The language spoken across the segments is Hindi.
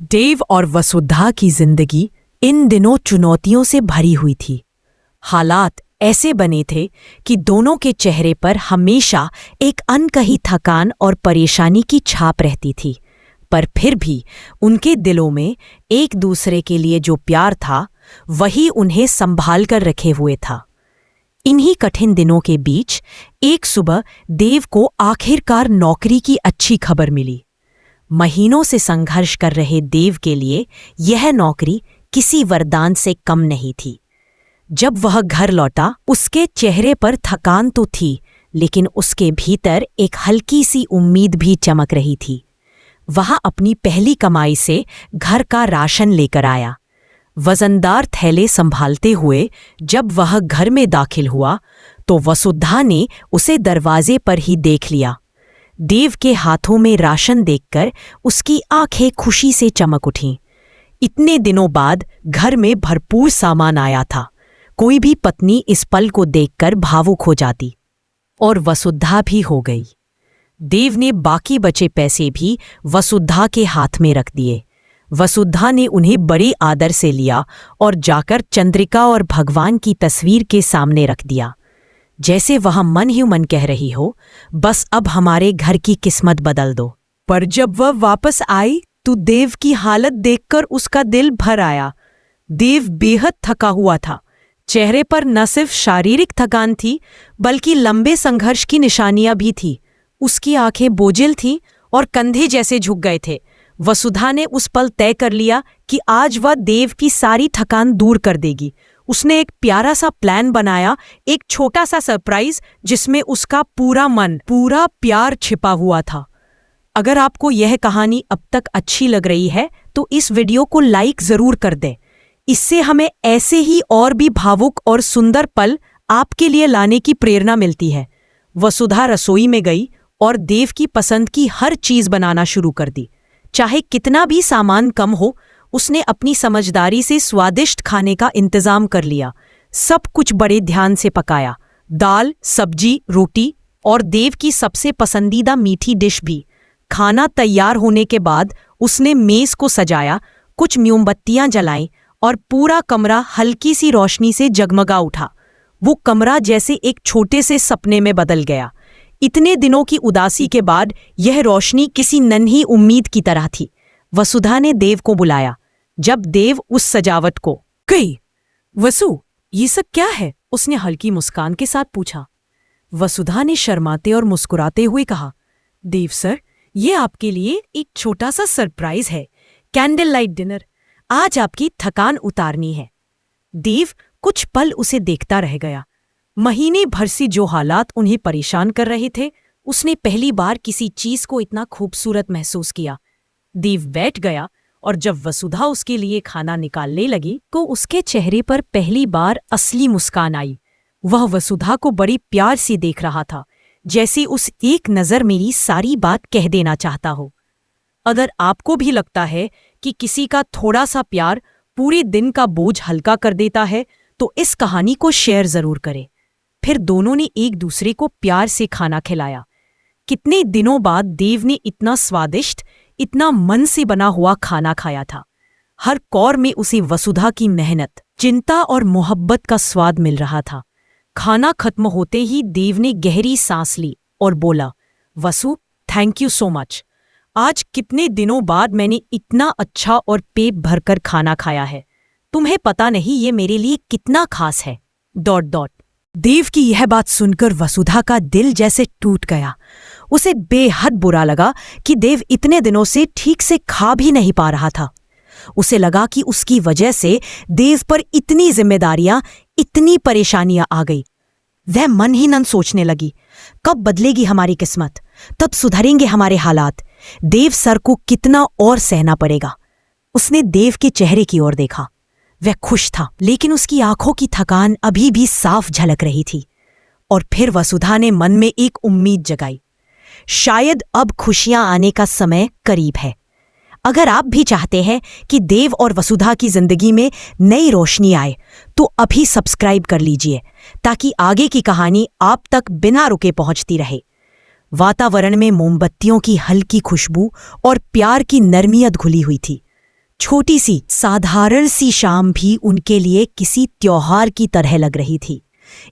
देव और वसुधा की जिंदगी इन दिनों चुनौतियों से भरी हुई थी। हालात ऐसे बने थे कि दोनों के चेहरे पर हमेशा एक अनकही थकान और परेशानी की छाप रहती थी, पर फिर भी उनके दिलों में एक दूसरे के लिए जो प्यार था वही उन्हें संभाल कर रखे हुए था। इन्हीं कठिन दिनों के बीच एक सुबह देव को आखिरकार नौकरी की अच्छी खबर मिली। महीनों से संघर्ष कर रहे देव के लिए यह नौकरी किसी वरदान से कम नहीं थी। जब वह घर लौटा, उसके चेहरे पर थकान तो थी, लेकिन उसके भीतर एक हल्की सी उम्मीद भी चमक रही थी। वह अपनी पहली कमाई से घर का राशन लेकर आया। वजनदार थैले संभालते हुए जब वह घर में दाखिल हुआ तो वसुधा ने उसे दरवाजे पर ही देख लिया। देव के हाथों में राशन देखकर उसकी आंखें खुशी से चमक उठीं। इतने दिनों बाद घर में भरपूर सामान आया था। कोई भी पत्नी इस पल को देखकर भावुक हो जाती, और वसुधा भी हो गई। देव ने बाकी बचे पैसे भी वसुधा के हाथ में रख दिए। वसुधा ने उन्हें बड़े आदर से लिया और जाकर चंद्रिका और भगवान की तस्वीर के सामने रख दिया, जैसे वह मन ही मन कह रही हो, बस अब हमारे घर की किस्मत बदल दो। पर जब वह वापस आई तो देव की हालत देखकर उसका दिल भर आया। देव बेहद थका हुआ था। चेहरे पर न सिर्फ शारीरिक थकान थी, बल्कि लंबे संघर्ष की निशानियां भी थीं। उसकी आंखें बोझिल थीं और कंधे जैसे झुक गए थे। वसुधा ने उस पल तय कर लिया कि आज वह देव की सारी थकान दूर कर देगी। उसने एक प्यारा सा प्लान बनाया, एक छोटा सा सरप्राइज जिसमें उसका पूरा मन, पूरा प्यार छिपा हुआ था। अगर आपको यह कहानी अब तक अच्छी लग रही है तो इस वीडियो को लाइक जरूर कर दें। इससे हमें ऐसे ही और भी भावुक और सुंदर पल आपके लिए लाने की प्रेरणा मिलती है। वसुधा रसोई में गई और देव की पसंद की हर चीज बनाना शुरू कर दी। चाहे कितना भी सामान कम हो, उसने अपनी समझदारी से स्वादिष्ट खाने का इंतजाम कर लिया। सब कुछ बड़े ध्यान से पकाया, दाल, सब्जी, रोटी और देव की सबसे पसंदीदा मीठी डिश भी। खाना तैयार होने के बाद उसने मेज को सजाया, कुछ मोमबत्तियां जलाईं और पूरा कमरा हल्की सी रोशनी से जगमगा उठा। वो कमरा जैसे एक छोटे से सपने में बदल गया। इतने दिनों की उदासी के बाद यह रोशनी किसी नन्ही उम्मीद की तरह थी। वसुधा ने देव को बुलाया। जब देव उस सजावट को गई, वसु, ये सब क्या है? उसने हल्की मुस्कान के साथ पूछा। वसुधा ने शर्माते और मुस्कुराते हुए कहा, देव सर, ये आपके लिए एक छोटा सा सरप्राइज है, कैंडल लाइट डिनर। आज आपकी थकान उतारनी है। देव कुछ पल उसे देखता रह गया। महीने भर से जो हालात उन्हें परेशान कर रहे थे, उसने पहली बार किसी चीज को इतना खूबसूरत महसूस किया। देव बैठ गया और जब वसुधा उसके लिए खाना निकालने लगी तो उसके चेहरे पर पहली बार असली मुस्कान आई। वह वसुधा को बड़ी प्यार से देख रहा था, जैसे उस एक नज़र मेरी सारी बात कह देना चाहता हो। अगर आपको भी लगता है कि किसी का थोड़ा सा प्यार पूरे दिन का बोझ हल्का कर देता है, तो इस कहानी को शेयर जरूर करें। फिर दोनों ने एक दूसरे को प्यार से खाना खिलाया। कितने दिनों बाद देव ने इतना स्वादिष्ट, इतना मन से बना हुआ खाना खाया था। हर कौर में उसे वसुधा की मेहनत, चिंता और मोहब्बत का स्वाद मिल रहा था। खाना खत्म होते ही देव ने गहरी सांस ली और बोला, वसु, थैंक यू सो मच। आज कितने दिनों बाद मैंने इतना अच्छा और पेट भरकर खाना खाया है। तुम्हें पता नहीं ये मेरे लिए कितना खास है। ... देव की यह बात सुनकर वसुधा का दिल जैसे टूट गया। उसे बेहद बुरा लगा कि देव इतने दिनों से ठीक से खा भी नहीं पा रहा था। उसे लगा कि उसकी वजह से देव पर इतनी जिम्मेदारियां, इतनी परेशानियां आ गई। वह मन ही मन सोचने लगी, कब बदलेगी हमारी किस्मत, तब सुधरेंगे हमारे हालात। देव सर को कितना और सहना पड़ेगा। उसने देव के चेहरे की ओर देखा। वह खुश था, लेकिन उसकी आंखों की थकान अभी भी साफ झलक रही थी। और फिर वसुधा ने मन में एक उम्मीद जगाई, शायद अब खुशियां आने का समय करीब है। अगर आप भी चाहते हैं कि देव और वसुधा की जिंदगी में नई रोशनी आए, तो अभी सब्सक्राइब कर लीजिए, ताकि आगे की कहानी आप तक बिना रुके पहुंचती रहे। वातावरण में मोमबत्तियों की हल्की खुशबू और प्यार की नरमियत घुली हुई थी। छोटी सी साधारण सी शाम भी उनके लिए किसी त्योहार की तरह लग रही थी।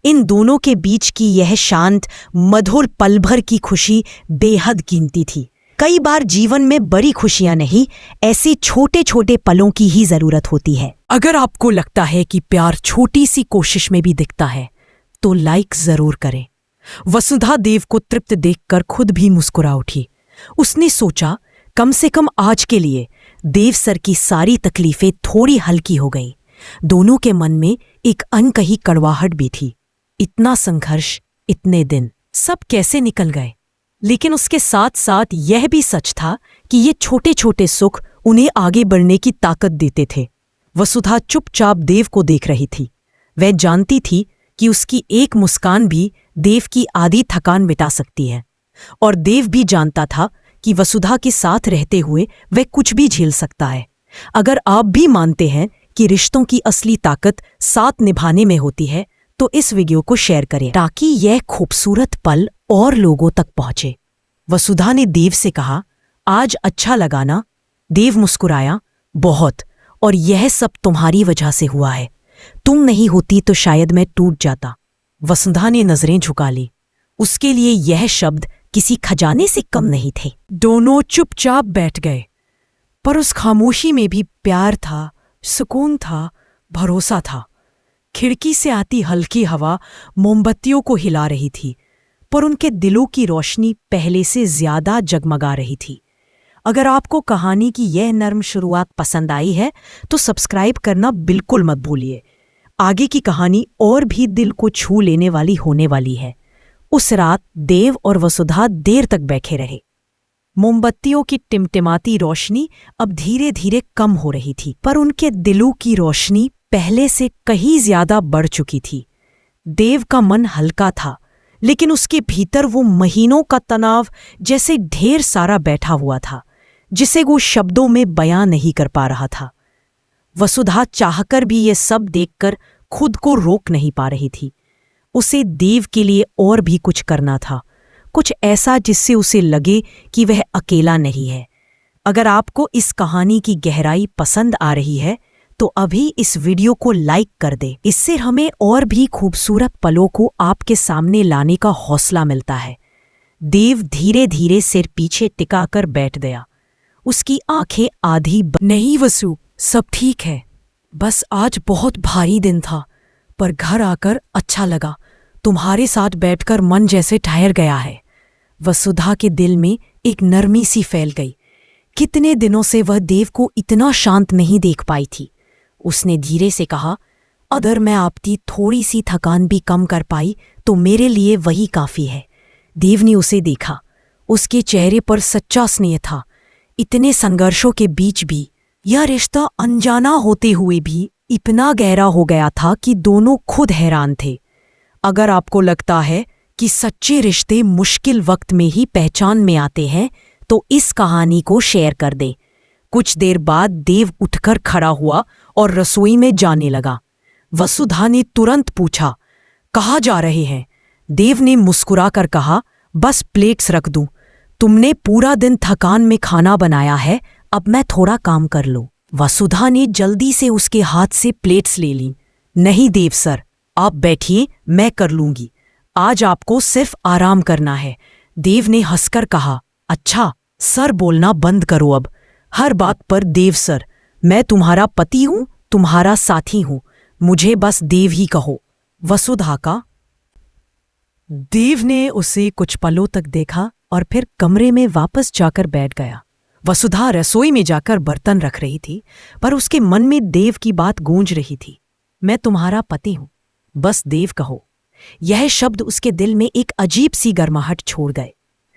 इन दोनों के बीच की यह शांत मधुर पल भर की खुशी बेहद कीमती थी। कई बार जीवन में बड़ी खुशियां नहीं, ऐसे छोटे छोटे पलों की ही जरूरत होती है। अगर आपको लगता है कि प्यार छोटी सी कोशिश में भी दिखता है तो लाइक जरूर करें। वसुधा देव को तृप्त देखकर खुद भी मुस्कुरा उठी। उसने सोचा, कम से कम आज के लिए देव सर की सारी तकलीफें थोड़ी हल्की हो गई। दोनों के मन में एक अनकही कड़वाहट भी थी। इतना संघर्ष, इतने दिन, सब कैसे निकल गए। लेकिन उसके साथ साथ यह भी सच था कि ये छोटे छोटे सुख उन्हें आगे बढ़ने की ताकत देते थे। वसुधा चुपचाप देव को देख रही थी। वह जानती थी कि उसकी एक मुस्कान भी देव की आधी थकान मिटा सकती है, और देव भी जानता था कि वसुधा के साथ रहते हुए वह कुछ भी झेल सकता है। अगर आप भी मानते हैं कि रिश्तों की असली ताकत साथ निभाने में होती है, तो इस वीडियो को शेयर करें ताकि यह खूबसूरत पल और लोगों तक पहुंचे। वसुधा ने देव से कहा, आज अच्छा लगा ना? देव मुस्कुराया, बहुत, और यह सब तुम्हारी वजह से हुआ है। तुम नहीं होती तो शायद मैं टूट जाता। वसुधा ने नजरें झुका ली। उसके लिए यह शब्द किसी खजाने से कम नहीं थे। दोनों चुपचाप बैठ गए, पर उस खामोशी में भी प्यार था, सुकून था, भरोसा था। खिड़की से आती हल्की हवा मोमबत्तियों को हिला रही थी, पर उनके दिलों की रोशनी पहले से ज्यादा जगमगा रही थी। अगर आपको कहानी की यह नर्म शुरुआत पसंद आई है तो सब्सक्राइब करना बिल्कुल मत भूलिए। आगे की कहानी और भी दिल को छू लेने वाली होने वाली है। उस रात देव और वसुधा देर तक बैठे रहे। मोमबत्तियों की टिमटिमाती रोशनी अब धीरे धीरे कम हो रही थी, पर उनके दिलों की रोशनी पहले से कहीं ज्यादा बढ़ चुकी थी। देव का मन हल्का था, लेकिन उसके भीतर वो महीनों का तनाव जैसे ढेर सारा बैठा हुआ था, जिसे वो शब्दों में बयां नहीं कर पा रहा था। वसुधा चाहकर भी ये सब देखकर खुद को रोक नहीं पा रही थी। उसे देव के लिए और भी कुछ करना था, कुछ ऐसा जिससे उसे लगे कि वह अकेला नहीं है। अगर आपको इस कहानी की गहराई पसंद आ रही है तो अभी इस वीडियो को लाइक कर दे। इससे हमें और भी खूबसूरत पलों को आपके सामने लाने का हौसला मिलता है। देव धीरे धीरे सिर पीछे टिकाकर बैठ गया। उसकी आंखें आधी नहीं वसु, सब ठीक है, बस आज बहुत भारी दिन था, पर घर आकर अच्छा लगा। तुम्हारे साथ बैठकर मन जैसे ठहर गया है। वसुधा के दिल में एक नरमी सी फैल गई। कितने दिनों से वह देव को इतना शांत नहीं देख पाई थी। उसने धीरे से कहा, अगर मैं आपकी थोड़ी सी थकान भी कम कर पाई तो मेरे लिए वही काफी है। देव ने उसे देखा। उसके चेहरे पर सच्चा स्नेह था। इतने संघर्षों के बीच भी यह रिश्ता अनजाना होते हुए भी इतना गहरा हो गया था कि दोनों खुद हैरान थे। अगर आपको लगता है कि सच्चे रिश्ते मुश्किल वक्त में ही पहचान में आते हैं तो इस कहानी को शेयर कर दें। कुछ देर बाद देव उठकर खड़ा हुआ और रसोई में जाने लगा। वसुधा ने तुरंत पूछा, कहाँ जा रहे हैं? देव ने मुस्कुराकर कहा, बस प्लेट्स रख दूं। तुमने पूरा दिन थकान में खाना बनाया है, अब मैं थोड़ा काम कर लूं। वसुधा ने जल्दी से उसके हाथ से प्लेट्स ले लीं। नहीं देव सर, आप बैठिए, मैं कर लूंगी। आज आपको सिर्फ आराम करना है। देव ने हंसकर कहा, अच्छा सर बोलना बंद करो अब। हर बात पर देव सर। मैं तुम्हारा पति हूं, तुम्हारा साथी हूं, मुझे बस देव ही कहो। वसुधा का। देव ने उसे कुछ पलों तक देखा और फिर कमरे में वापस जाकर बैठ गया। वसुधा रसोई में जाकर बर्तन रख रही थी, पर उसके मन में देव की बात गूंज रही थी। मैं तुम्हारा पति हूं, बस देव कहो। यह शब्द उसके दिल में एक अजीब सी गर्माहट छोड़ गए।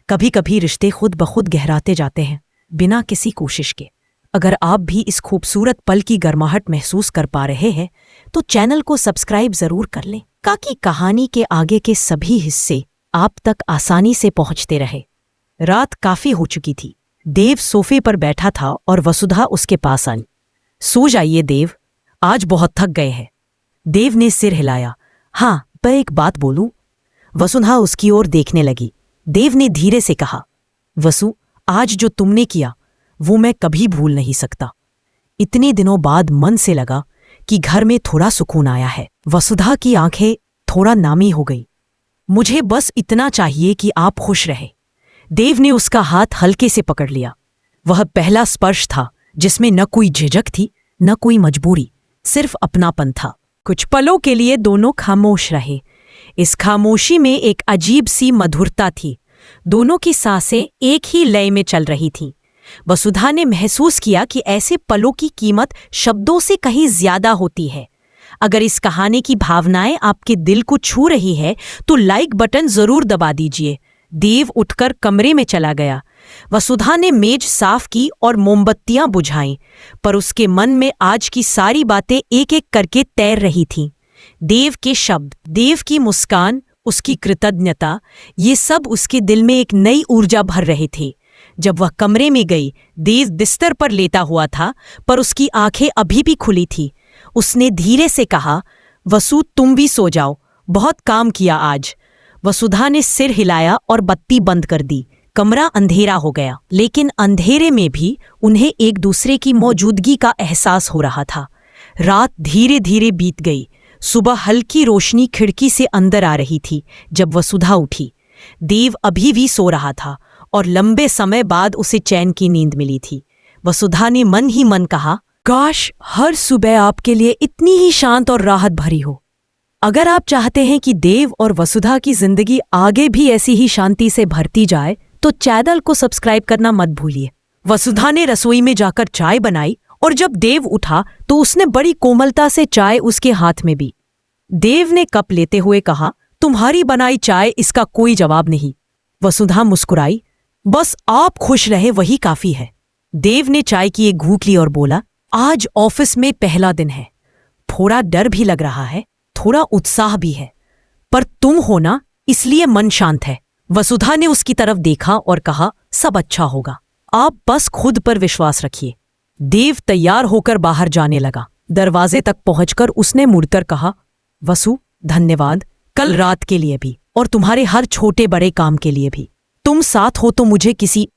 कभी कभी रिश्ते खुद ब खुद गहराते जाते हैं, बिना किसी कोशिश के। अगर आप भी इस खूबसूरत पल की गर्माहट महसूस कर पा रहे हैं तो चैनल को सब्सक्राइब जरूर कर लें, ताकि कहानी के आगे के सभी हिस्से आप तक आसानी से पहुंचते रहे। रात काफी हो चुकी थी। देव सोफे पर बैठा था और वसुधा उसके पास आई। सो जाइए देव, आज बहुत थक गए हैं। देव ने सिर हिलाया। हाँ, पर एक बात बोलूं? वसुधा उसकी ओर देखने लगी। देव ने धीरे से कहा, वसु, आज जो तुमने किया वो मैं कभी भूल नहीं सकता। इतने दिनों बाद मन से लगा कि घर में थोड़ा सुकून आया है। वसुधा की आंखें थोड़ा नामी हो गई। मुझे बस इतना चाहिए कि आप खुश रहे। देव ने उसका हाथ हल्के से पकड़ लिया। वह पहला स्पर्श था जिसमें न कोई झिझक थी न कोई मजबूरी, सिर्फ अपनापन था। कुछ पलों के लिए दोनों खामोश रहे। इस खामोशी में एक अजीब सी मधुरता थी। दोनों की सांसें एक ही लय में चल रही थीं। वसुधा ने महसूस किया कि ऐसे पलों की कीमत शब्दों से कहीं ज्यादा होती है। अगर इस कहानी की भावनाएं आपके दिल को छू रही है तो लाइक बटन जरूर दबा दीजिए। देव उठकर कमरे में चला गया। वसुधा ने मेज साफ की और मोमबत्तियां बुझाईं, पर उसके मन में आज की सारी बातें एक एक करके तैर रही थीं। देव के शब्द, देव की मुस्कान, उसकी कृतज्ञता, ये सब उसके दिल में एक नई ऊर्जा भर रहे थे। जब वह कमरे में गई, देव बिस्तर पर लेटा हुआ था, पर उसकी आंखें अभी भी खुली थी। उसने धीरे से कहा, वसु तुम भी सो जाओ, बहुत काम किया आज। वसुधा ने सिर हिलाया और बत्ती बंद कर दी। कमरा अंधेरा हो गया, लेकिन अंधेरे में भी उन्हें एक दूसरे की मौजूदगी का एहसास हो रहा था। रात धीरे धीरे बीत गई। सुबह हल्की रोशनी खिड़की से अंदर आ रही थी जब वसुधा उठी। देव अभी भी सो रहा था और लंबे समय बाद उसे चैन की नींद मिली थी। वसुधा ने मन ही मन कहा, काश हर सुबह आपके लिए इतनी ही शांत और राहत भरी हो। अगर आप चाहते हैं कि देव और वसुधा की जिंदगी आगे भी ऐसी ही शांति से भरती जाए तो चैनल को सब्सक्राइब करना मत भूलिए। वसुधा ने रसोई में जाकर चाय बनाई और जब देव उठा तो उसने बड़ी कोमलता से चाय उसके हाथ में दी। देव ने कप लेते हुए कहा, तुम्हारी बनाई चाय इसका कोई जवाब नहीं। वसुधा मुस्कुराई, बस आप खुश रहे वही काफी है। देव ने चाय की एक घूंट ली और बोला, आज ऑफिस में पहला दिन है, थोड़ा डर भी लग रहा है, थोड़ा उत्साह भी है, पर तुम हो ना, इसलिए मन शांत है। वसुधा ने उसकी तरफ देखा और कहा, सब अच्छा होगा, आप बस खुद पर विश्वास रखिए। देव तैयार होकर बाहर जाने लगा। दरवाजे तक पहुंचकर उसने मुड़कर कहा, वसु धन्यवाद, कल रात के लिए भी और तुम्हारे हर छोटे बड़े काम के लिए भी। तुम साथ हो तो मुझे किसी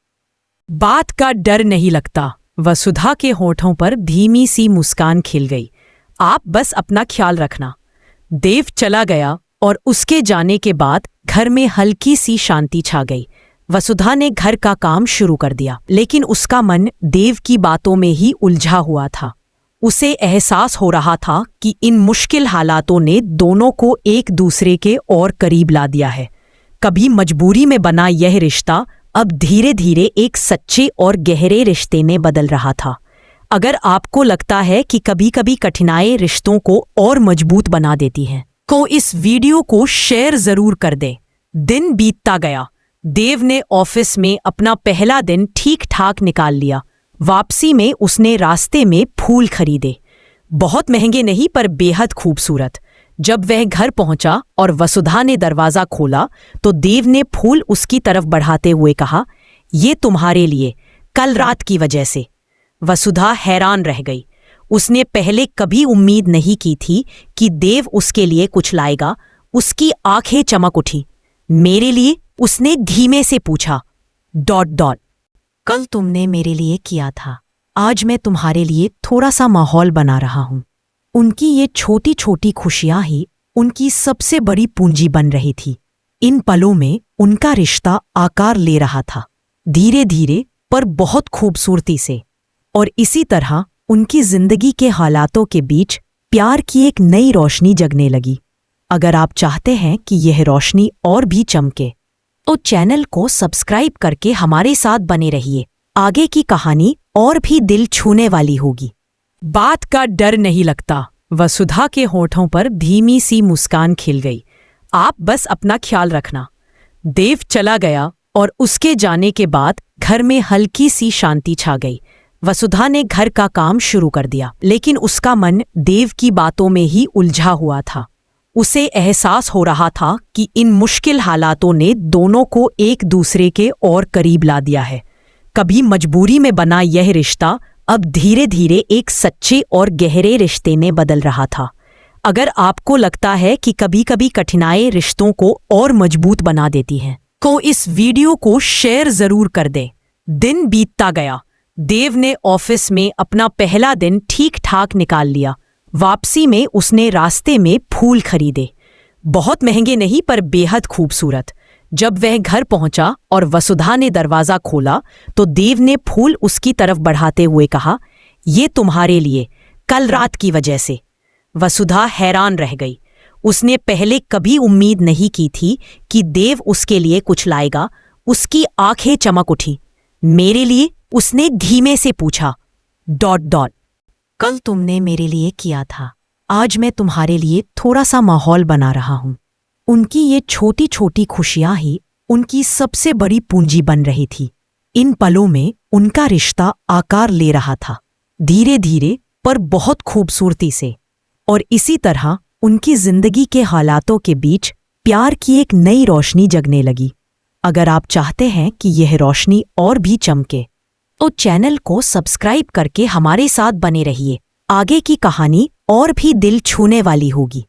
बात का डर नहीं लगता। वसुधा के होठों पर धीमी सी मुस्कान खिल गई। आप बस अपना ख्याल रखना। देव चला गया और उसके जाने के बाद घर में हल्की सी शांति छा गई। वसुधा ने घर का काम शुरू कर दिया, लेकिन उसका मन देव की बातों में ही उलझा हुआ था। उसे एहसास हो रहा था कि इन मुश्किल हालातों ने दोनों को एक दूसरे के और करीब ला दिया है। कभी मजबूरी में बना यह रिश्ता अब धीरे धीरे एक सच्चे और गहरे रिश्ते में बदल रहा था। अगर आपको लगता है कि कभी कभी कठिनाई रिश्तों को और मजबूत बना देती हैं, तो इस वीडियो को शेयर जरूर कर दें। दिन बीतता गया। देव ने ऑफिस में अपना पहला दिन ठीक ठाक निकाल लिया। वापसी में उसने रास्ते में फूल खरीदे, बहुत महंगे नहीं पर बेहद खूबसूरत। जब वह घर पहुंचा और वसुधा ने दरवाजा खोला तो देव ने फूल उसकी तरफ बढ़ाते हुए कहा, ये तुम्हारे लिए, कल रात की वजह से। वसुधा हैरान रह गई। उसने पहले कभी उम्मीद नहीं की थी कि देव उसके लिए कुछ लाएगा। उसकी आंखें चमक उठी। मेरे लिए? उसने धीमे से पूछा। ... कल तुमने मेरे लिए किया था, आज मैं तुम्हारे लिए थोड़ा सा माहौल बना रहा हूं। उनकी ये छोटी छोटी खुशियां ही उनकी सबसे बड़ी पूंजी बन रही थी। इन पलों में उनका रिश्ता आकार ले रहा था, धीरे धीरे पर बहुत खूबसूरती से। और इसी तरह उनकी जिंदगी के हालातों के बीच प्यार की एक नई रोशनी जगने लगी। अगर आप चाहते हैं कि यह रोशनी और भी चमके तो चैनल को सब्सक्राइब करके हमारे साथ बने रहिए। आगे की कहानी और भी दिल छूने वाली होगी। बात का डर नहीं लगता। वसुधा के होठों पर धीमी सी मुस्कान खिल गई। आप बस अपना ख्याल रखना। देव चला गया और उसके जाने के बाद घर में हल्की सी शांति छा गई। वसुधा ने घर का काम शुरू कर दिया, लेकिन उसका मन देव की बातों में ही उलझा हुआ था। उसे एहसास हो रहा था कि इन मुश्किल हालातों ने दोनों को एक दूसरे के और करीब ला दिया है। कभी मजबूरी में बना यह रिश्ता अब धीरे धीरे एक सच्चे और गहरे रिश्ते में बदल रहा था। अगर आपको लगता है कि कभी कभी कठिनाई रिश्तों को और मजबूत बना देती हैं, तो इस वीडियो को शेयर जरूर कर दें। दिन बीतता गया। देव ने ऑफिस में अपना पहला दिन ठीक ठाक निकाल लिया। वापसी में उसने रास्ते में फूल खरीदे, बहुत महंगे नहीं पर बेहद खूबसूरत। जब वह घर पहुंचा और वसुधा ने दरवाजा खोला तो देव ने फूल उसकी तरफ बढ़ाते हुए कहा, ये तुम्हारे लिए, कल रात की वजह से। वसुधा हैरान रह गई। उसने पहले कभी उम्मीद नहीं की थी कि देव उसके लिए कुछ लाएगा। उसकी आंखें चमक उठी। मेरे लिए? उसने धीमे से पूछा। ... कल तुमने मेरे लिए किया था, आज मैं तुम्हारे लिए थोड़ा सा माहौल बना रहा हूं। उनकी ये छोटी छोटी खुशियां ही उनकी सबसे बड़ी पूंजी बन रही थी। इन पलों में उनका रिश्ता आकार ले रहा था, धीरे धीरे पर बहुत खूबसूरती से। और इसी तरह उनकी जिंदगी के हालातों के बीच प्यार की एक नई रोशनी जगने लगी। अगर आप चाहते हैं कि यह रोशनी और भी चमके तो चैनल को सब्सक्राइब करके हमारे साथ बने रहिए। आगे की कहानी और भी दिल छूने वाली होगी।